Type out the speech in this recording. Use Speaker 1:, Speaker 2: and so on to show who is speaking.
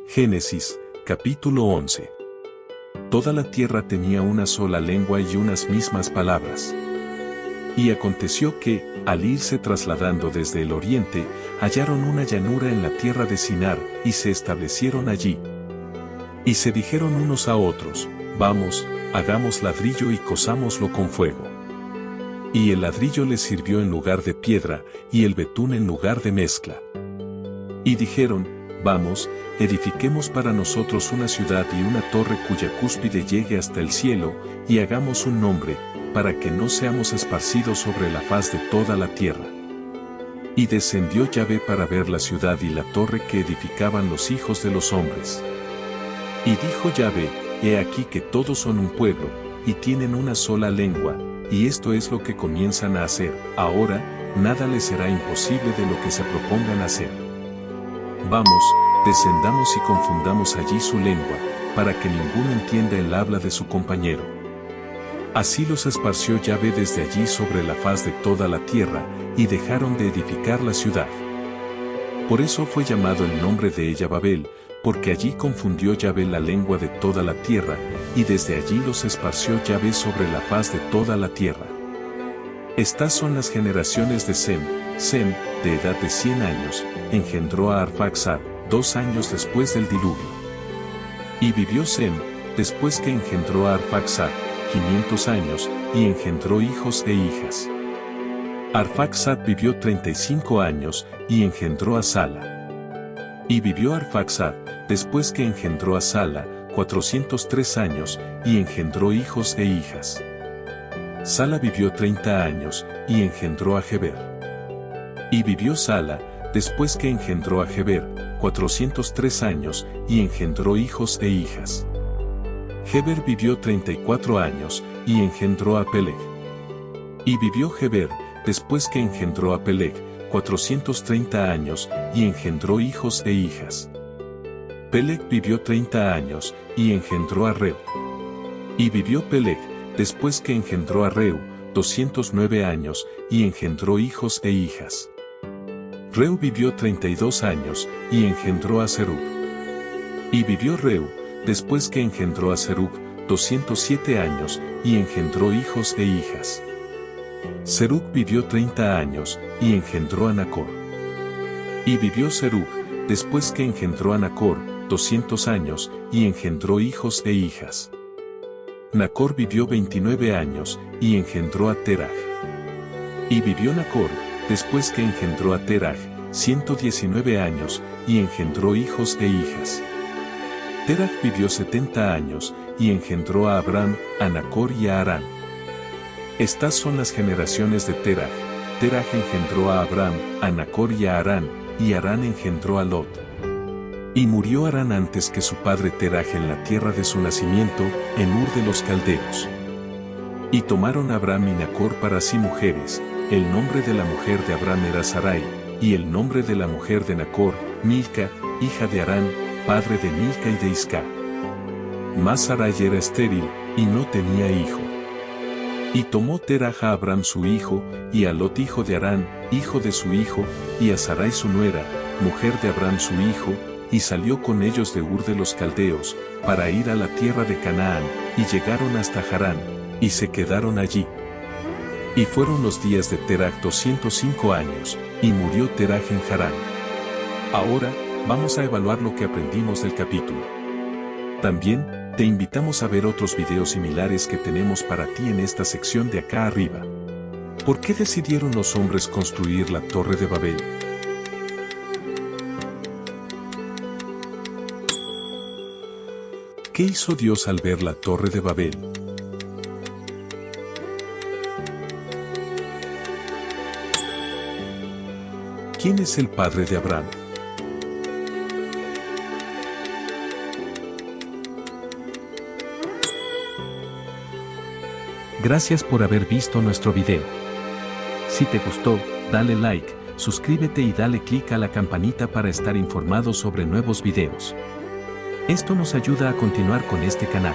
Speaker 1: Génesis, capítulo 11. Toda la tierra tenía una sola lengua y unas mismas palabras. Y aconteció que, al irse trasladando desde el oriente, hallaron una llanura en la tierra de Sinar, y se establecieron allí. Y se dijeron unos a otros, vamos, hagamos ladrillo y cosámoslo con fuego. Y el ladrillo les sirvió en lugar de piedra, y el betún en lugar de mezcla. Y dijeron, vamos, edifiquemos para nosotros una ciudad y una torre cuya cúspide llegue hasta el cielo, y hagamos un nombre, para que no seamos esparcidos sobre la faz de toda la tierra. Y descendió Yahvé para ver la ciudad y la torre que edificaban los hijos de los hombres. Y dijo Yahvé, he aquí que todos son un pueblo, y tienen una sola lengua, y esto es lo que comienzan a hacer. Ahora, nada les será imposible de lo que se propongan hacer. Vamos, descendamos y confundamos allí su lengua, para que ninguno entienda el habla de su compañero. Así los esparció Yahvé desde allí sobre la faz de toda la tierra, y dejaron de edificar la ciudad. Por eso fue llamado el nombre de ella Babel, porque allí confundió Yahvé la lengua de toda la tierra, y desde allí los esparció Yahvé sobre la faz de toda la tierra. Estas son las generaciones de Sem. Sem, de edad de 100 años, engendró a Arfaxad, 2 años después del diluvio. Y vivió Sem, después que engendró a Arfaxad, 500 años, y engendró hijos e hijas. Arfaxad vivió 35 años, y engendró a Sala. Y vivió Arfaxad, después que engendró a Sala, 403 años, y engendró hijos e hijas. Sala vivió 30 años, y engendró a Heber. Y vivió Sala, después que engendró a Heber, 403 años, y engendró hijos e hijas. Heber vivió 34 años, y engendró a Peleg. Y vivió Heber, después que engendró a Peleg, 430 años, y engendró hijos e hijas. Peleg vivió 30 años, y engendró a Reu. Y vivió Peleg, después que engendró a Reu, 209 años, y engendró hijos e hijas. Reu vivió 32 años, y engendró a Serug. Y vivió Reu, después que engendró a Serug, 207 años, y engendró hijos e hijas. Serug vivió 30 años, y engendró a Nacor. Y vivió Serug, después que engendró a Nacor, 200 años, y engendró hijos e hijas. Nacor vivió 29 años, y engendró a Terach. Y vivió Nacor, después que engendró a Terach, 119 años, y engendró hijos e hijas. Terach vivió 70 años, y engendró a Abram, a Nacor y a Harán. Estas son las generaciones de Terach. Terach engendró a Abram, a Nacor y a Harán, y Harán engendró a Lot. Y murió Harán antes que su padre Terach en la tierra de su nacimiento, en Ur de los Caldeos. Y tomaron a Abram y Nacor para sí mujeres. El nombre de la mujer de Abram era Sarai, y el nombre de la mujer de Nacor, Milca, hija de Harán, padre de Milca y de Isca. Mas Sarai era estéril, y no tenía hijo. Y tomó Terach a Abram su hijo, y a Lot hijo de Harán, hijo de su hijo, y a Sarai su nuera, mujer de Abram su hijo, y salió con ellos de Ur de los Caldeos, para ir a la tierra de Canaán, y llegaron hasta Harán, y se quedaron allí. Y fueron los días de Terach 205 años, y murió Terach en Harán. Ahora, vamos a evaluar lo que aprendimos del capítulo. También, te invitamos a ver otros videos similares que tenemos para ti en esta sección de acá arriba. ¿Por qué decidieron los hombres construir la Torre de Babel? ¿Qué hizo Dios al ver la Torre de Babel? ¿Quién es el padre de Abraham?
Speaker 2: Gracias por haber visto nuestro video. Si te gustó, dale like, suscríbete y dale clic a la campanita para estar informado sobre nuevos videos. Esto nos ayuda a continuar con este canal.